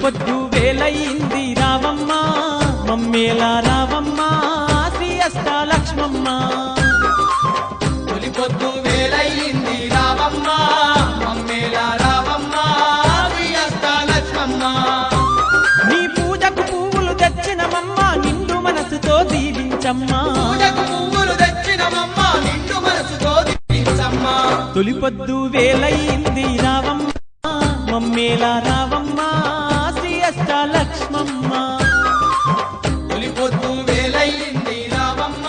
పొద్దు వేలయింది రావమ్మ మమ్మేలా రావమ్మ శ్రీ అష్టాలక్ష్మమ్మ. తొలి పొద్దు వేలయింది రావమ్మ మమ్మేలా రావమ్మ శ్రీ అష్టాలక్ష్మమ్మ. నీ పూజకు పువ్వులు తెచ్చినమమ్మ నిండు మనసుతో దీవించమ్మా. పూజకు పువ్వులు తెచ్చినమమ్మ నిండు మనసుతో దీవించమ్మా. తొలి పొద్దు వేలయింది రావమ్మ మమ్మేలా రావమ్మ శ్రీ అష్టాలక్ష్మమ్మ. తొలి పొద్దు వేలయింది రావమ్మ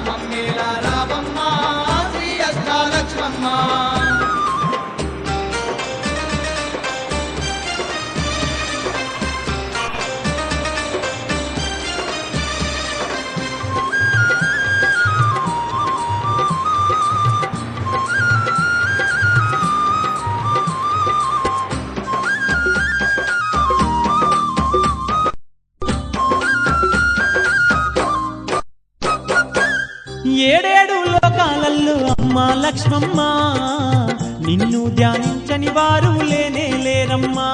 మమ్మేలా రావమ్మ శ్రీ అష్టాలక్ష్మమ్మ. ఏడేడు లోకాలల్లో అమ్మా లక్ష్మమ్మ నిన్ను ధ్యానించని వారు లేనే లేరమ్మా.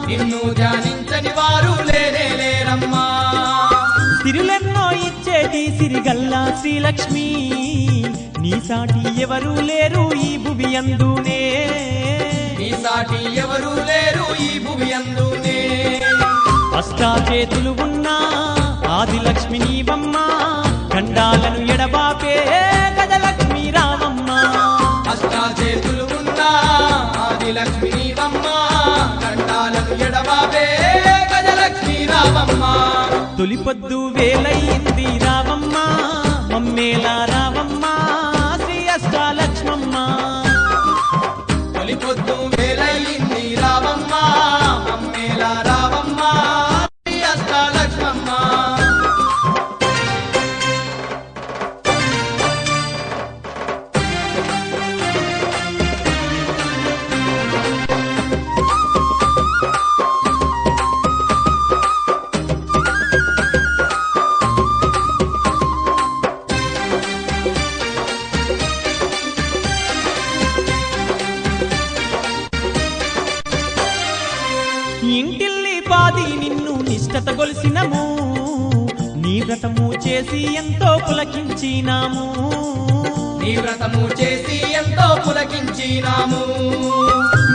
నిన్ను ధ్యానించని వారు లేనే లేరమ్మా. సిరులెన్నో ఇచ్చేటి సిరిగల్లా శ్రీలక్ష్మి నీ సాటి ఎవరు లేరు ఈ భువి అందునే. నీ సాటి ఎవరు లేరు ఈ భువి అందునే. అష్టాచేతులు ఉన్నా ఆదిలక్ష్మి నీవమ్మ గండాలను ఎడబాపే గజలక్ష్మి రావమ్మ. అష్టాచేతులు ఉన్నా ఆదిలక్ష్మి నీవమ్మ గండాలను ఎడబాబే గజలక్ష్మి రావమ్మ. తొలి పొద్దు వేలయింది రావమ్మ మమ్మేలా రావమ్మ శ్రీ అష్టాలక్ష్మమ్మ. తొలి పొద్దు వేలయింది రావమ్మ మమ్మేలా రావమ్మ శ్రీ అష్టాలక్ష్మమ్మ. ఇంటిల్లి పాది నిన్ను నిష్టత గొలిసినము నీ వ్రతము చేసి ఎంతో పులకించినాము. నీ వ్రతము చేసి ఎంతో పులకించినాము.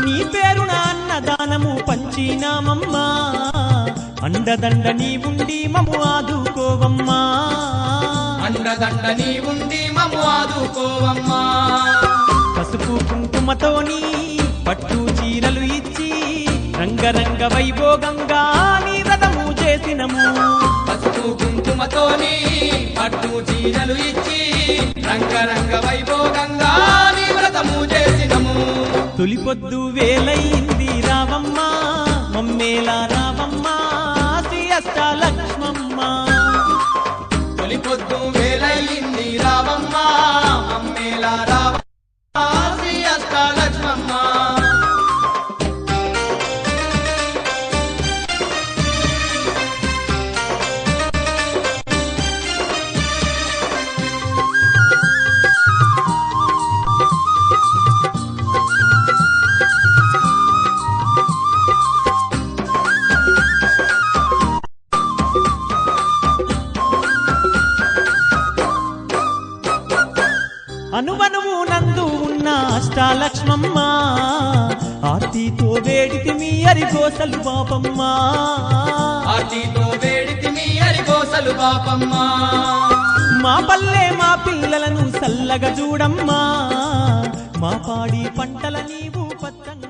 నీ పేరున అన్నదానము పంచినామమ్మా అండదండ నీవుండి మము ఆదుకోవమ్మా. అండదండ నీ ఉండి మము ఆదుకోవమ్మా. పసుపు కుంకుమతోని పట్టు చీరలు ఇచ్చి రంగరంగ వైభోగంగా నీ వ్రతము చేసినము. పసుపు కుంకుమతోని పట్టు చీరలు ఇచ్చి రంగరంగ వైభోగంగా నీ వ్రతము చేసినము. తొలి పొద్దు వేలయింది రావమ్మ మమ్మేలా రావమ్మ శ్రీ అష్టాలక్ష్మమ్మ. తొలి పొద్దు వేలయింది రావమ్మ మమ్మేలా రావమ్మ శ్రీ అష్టాలక్ష్మమ్మ. అనువనువు నందు ఉన్న అష్టాలక్ష్మమ్మ ఆర్తితో వేడితి మీ అరిగోసలు పాపమ్మ. ఆర్తితో వేడితి మీ అరిగోసలు పాపమ్మ. మా పల్లె మా పిల్లలను సల్లగా చూడమ్మా మా పాడి పంటల నీవు పచ్చంగా